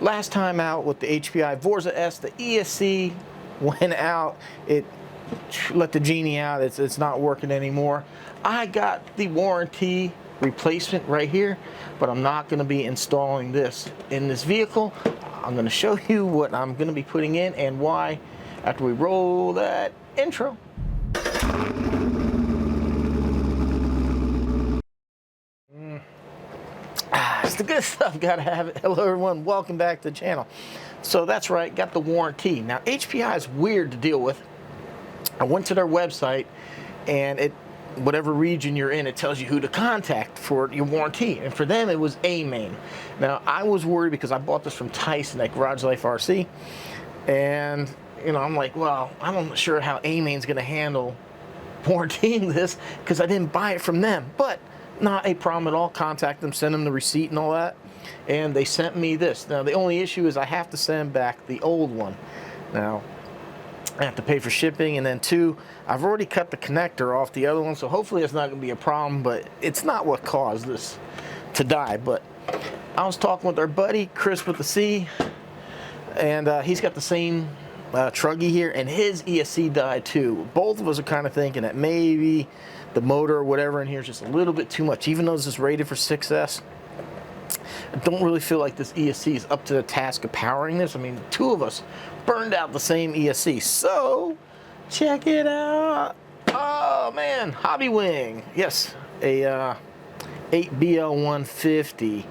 Last time out with the HPI Vorza S, the ESC went out. It let the genie out. It's not working anymore. I got the warranty replacement right here, but I'm not going to be installing this in this vehicle. I'm going to show you what I'm going to be putting in and why after we roll that intro. It's the good stuff, gotta have it. Hello everyone, welcome back to the channel. So that's right, got the warranty. Now HPI is weird to deal with. I went to their website and whatever region you're in, it tells you who to contact for your warranty. And for them, it was AMAIN. Now I was worried because I bought this from Tyson at Garage Life RC. And you know, I'm like, well, I'm not sure how AMAIN's gonna handle warrantying this because I didn't buy it from them. But not a problem at all. Contact them, send them the receipt and all that, and they sent me this. Now the only issue is I have to send back the old one. Now I have to pay for shipping, and then two, I've already cut the connector off the other one, so hopefully it's not going to be a problem, but it's not what caused this to die. But I was talking with our buddy Chris with the C, and he's got the same truggy here, and his ESC died too. Both of us are kind of thinking that maybe the motor or whatever in here is just a little bit too much. Even though this is rated for 6S, I don't really feel like this ESC is up to the task of powering this. I mean, two of us burned out the same ESC. So, check it out. Oh man, Hobbywing. Yes, a 8BL150.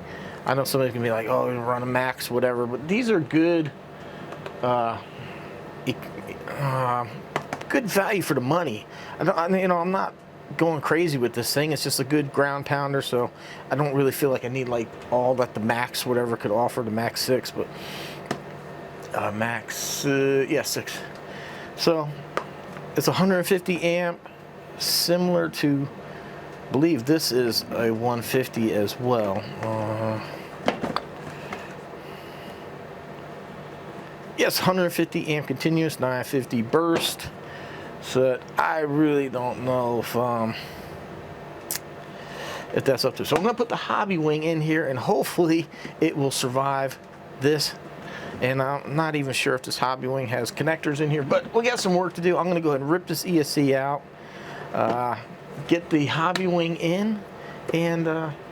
I know somebody's gonna be like, oh, run a max, whatever, but these are good, good value for the money. I'm not going crazy with this thing. It's just a good ground pounder, so I don't really feel like I need like all that the Max whatever could offer, the Max 6, but yeah, 6. So it's 150 amp, similar to, I believe this is a 150 as well. Yes, 150 amp continuous, 950 burst. So I really don't know if that's up to. So I'm gonna put the Hobbywing in here, and hopefully it will survive this. And I'm not even sure if this Hobbywing has connectors in here, but we got some work to do. I'm gonna go ahead and rip this ESC out, get the Hobbywing in, and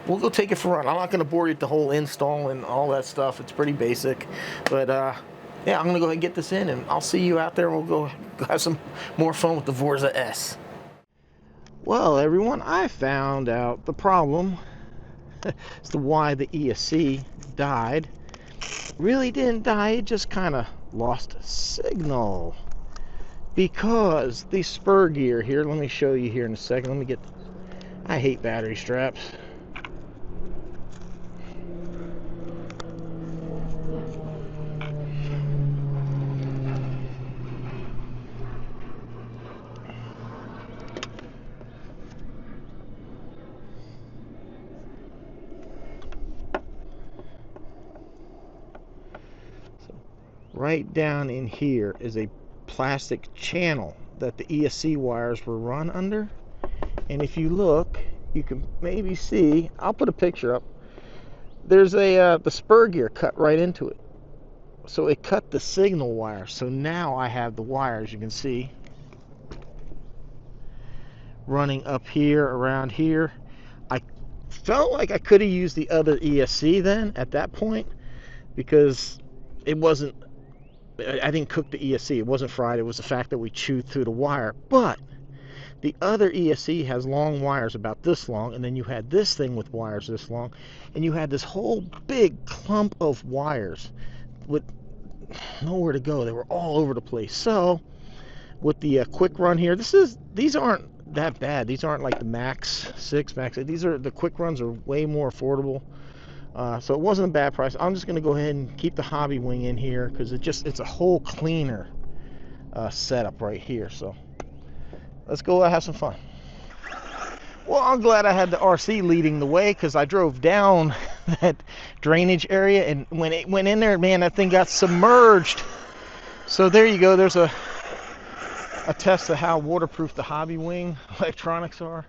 we'll go take it for a run. I'm not gonna bore you with the whole install and all that stuff. It's pretty basic, but yeah, I'm gonna go ahead and get this in, and I'll see you out there, and we'll go have some more fun with the Vorza S. Well, everyone, I found out the problem as to why the ESC died. Really didn't die, it just kind of lost signal. Because the spur gear here, let me show you here in a second. Let me get, I hate battery straps. Right down in here is a plastic channel that the ESC wires were run under, and if you look, you can maybe see, I'll put a picture up, there's a the spur gear cut right into it, so it cut the signal wire. So now I have the wires, you can see, running up here, around here. I felt like I could have used the other ESC then at that point, because it wasn't, I didn't cook the ESC, it wasn't fried, it was the fact that we chewed through the wire. But the other ESC has long wires about this long, and then you had this thing with wires this long, and you had this whole big clump of wires with nowhere to go. They were all over the place. So with the quick run here, these aren't that bad. These aren't like the Max 6, Max 8. These are, the quick runs are way more affordable. So it wasn't a bad price. I'm just going to go ahead and keep the Hobbywing in here because it's a whole cleaner setup right here. So let's go have some fun. Well, I'm glad I had the RC leading the way because I drove down that drainage area, and when it went in there, man, that thing got submerged. So there you go. There's a test of how waterproof the Hobbywing electronics are.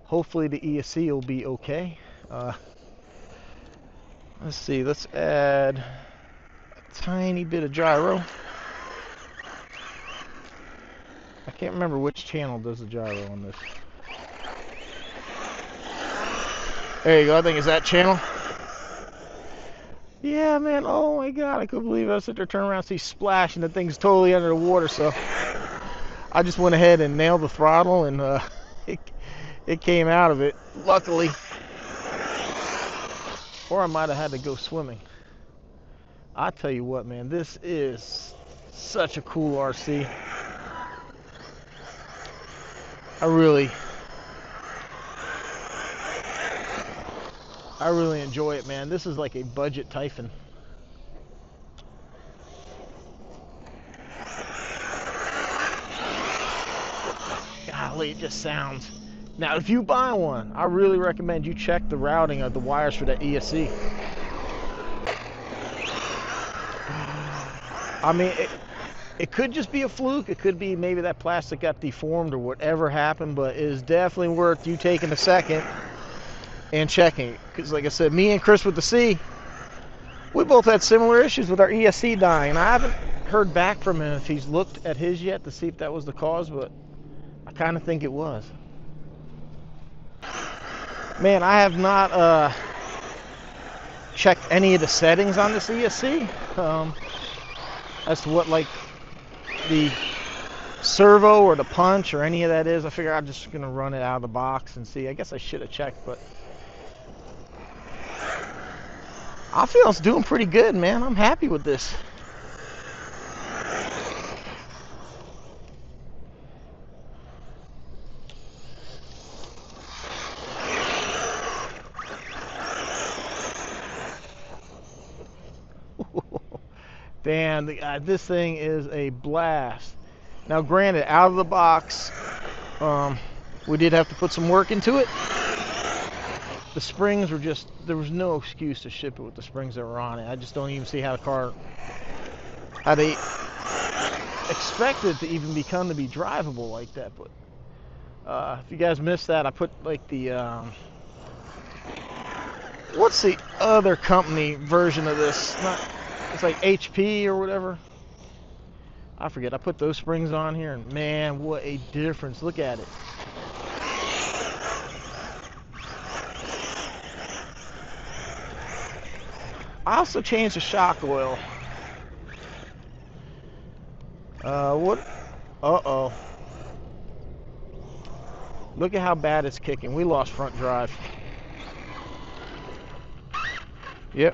Hopefully the ESC will be okay. Let's see, let's add tiny bit of gyro. I can't remember which channel does the gyro on this. There you go, I think it's that channel. Yeah, man, oh my god, I couldn't believe it. I was sitting there turning around, see splash, and the thing's totally under the water, so I just went ahead and nailed the throttle, and it came out of it, luckily. Or I might have had to go swimming. I tell you what, man, this is such a cool RC. I really enjoy it, man. This is like a budget Typhon. Golly, it just sounds. Now, if you buy one, I really recommend you check the routing of the wires for that ESC. I mean, it could just be a fluke. It could be maybe that plastic got deformed or whatever happened, but it is definitely worth you taking a second and checking it. Because like I said, me and Chris with the C, we both had similar issues with our ESC dying. And I haven't heard back from him if he's looked at his yet to see if that was the cause, but I kind of think it was. Man, I have not checked any of the settings on this ESC as to what like the servo or the punch or any of that is. I figure I'm just gonna run it out of the box and see. I guess I should have checked, but I feel it's doing pretty good, man. I'm happy with this. Damn, this thing is a blast. Now granted, out of the box, we did have to put some work into it. The springs were just, there was no excuse to ship it with the springs that were on it. I just don't even see how the car, how they expect it to even become to be drivable like that. But if you guys missed that, I put like the, what's the other company version of this? It's like HP or whatever. I forget. I put those springs on here, and man, what a difference. Look at it. I also changed the shock oil. What? Uh-oh. Look at how bad it's kicking. We lost front drive. Yep.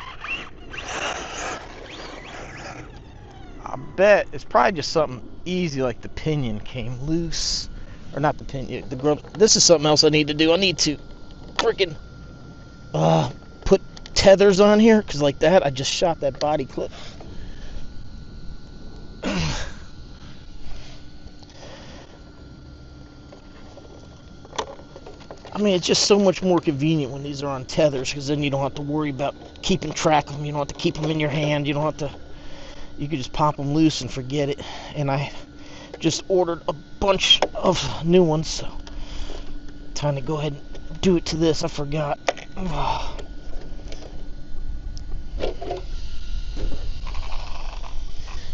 I bet it's probably just something easy, like the pinion came loose. Or not the pinion, the grub. This is something else I need to do. I need to freaking put tethers on here, because like that, I just shot that body clip. I mean, it's just so much more convenient when these are on tethers, because then you don't have to worry about keeping track of them. You don't have to keep them in your hand. You don't have to, you can just pop them loose and forget it. And I just ordered a bunch of new ones, so time to go ahead and do it to this. I forgot.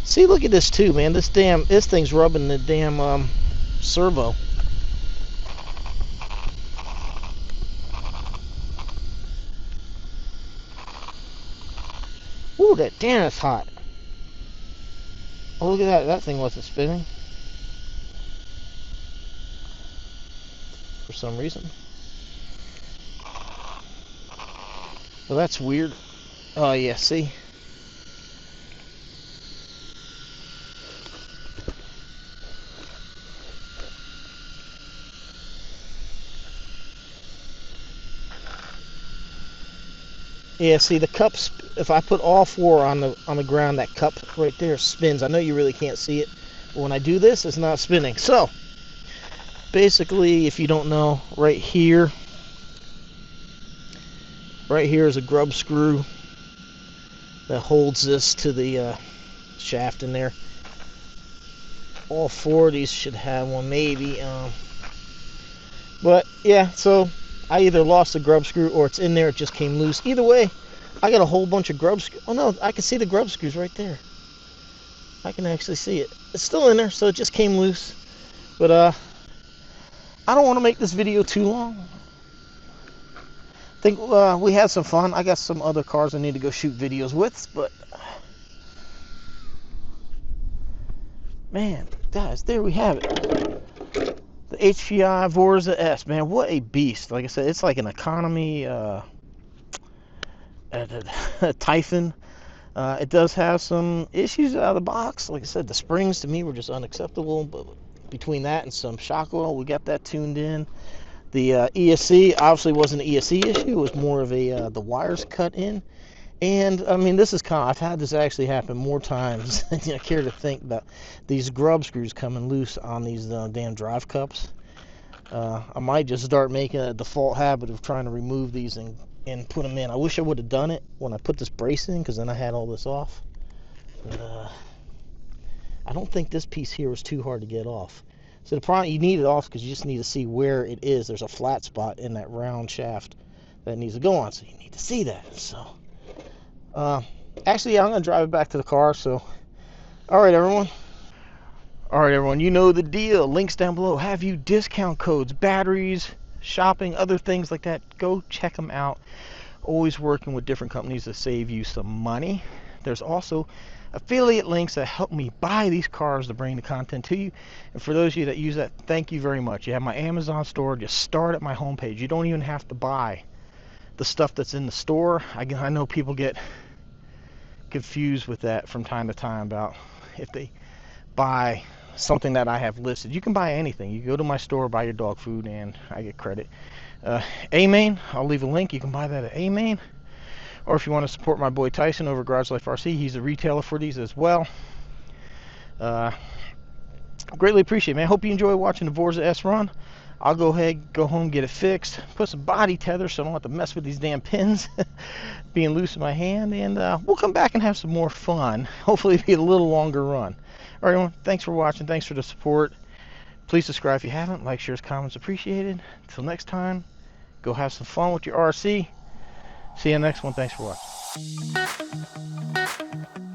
See, look at this too, man. This thing's rubbing the damn servo. Ooh, damn, that's hot. Oh, look at that. That thing wasn't spinning. For some reason. Well, that's weird. Oh, yeah, see? Yeah, see, the cups, if I put all four on the ground, that cup right there spins. I know you really can't see it, but when I do this, it's not spinning. So, basically, if you don't know, right here is a grub screw that holds this to the shaft in there. All four of these should have one, maybe. But, yeah, so I either lost the grub screw or it's in there, it just came loose. Either way, I got a whole bunch of grub screws. Oh no, I can see the grub screws right there. I can actually see it. It's still in there, so it just came loose. But I don't want to make this video too long. I think we had some fun. I got some other cars I need to go shoot videos with, but man, guys, there we have it. The HPI Vorza S, man, what a beast. Like I said, it's like an economy Typhon. It does have some issues out of the box. Like I said, the springs to me were just unacceptable, but between that and some shock oil, we got that tuned in. The ESC obviously wasn't an ESC issue. It was more of a the wires cut in. And I mean, this is kind of, I've had this actually happen more times than I care to think about. These grub screws coming loose on these damn drive cups. I might just start making a default habit of trying to remove these and put them in. I wish I would have done it when I put this brace in, because then I had all this off. But I don't think this piece here was too hard to get off. So the problem, you need it off because you just need to see where it is. There's a flat spot in that round shaft that needs to go on, so you need to see that. So actually, yeah, I'm going to drive it back to the car. So all right, everyone, you know the deal. Links down below have you discount codes, batteries, shopping, other things like that. Go check them out. Always working with different companies to save you some money. There's also affiliate links that help me buy these cars to bring the content to you. And for those of you that use that, thank you very much. You have my Amazon store. Just start at my homepage. You don't even have to buy the stuff that's in the store. I know people get confused with that from time to time about if they buy something that I have listed. You can buy anything. You go to my store, buy your dog food, and I get credit. AMAIN, I'll leave a link. You can buy that at AMAIN. Or if you want to support my boy Tyson over at Garage Life RC, he's a retailer for these as well. Greatly appreciate it, man. Hope you enjoy watching the Vorza S run. I'll go ahead, go home, get it fixed, put some body tethers so I don't have to mess with these damn pins being loose in my hand, and we'll come back and have some more fun. Hopefully it'll be a little longer run. All right, everyone, thanks for watching. Thanks for the support. Please subscribe if you haven't. Like, shares, comments appreciated. Until next time, go have some fun with your RC. See you next one. Thanks for watching.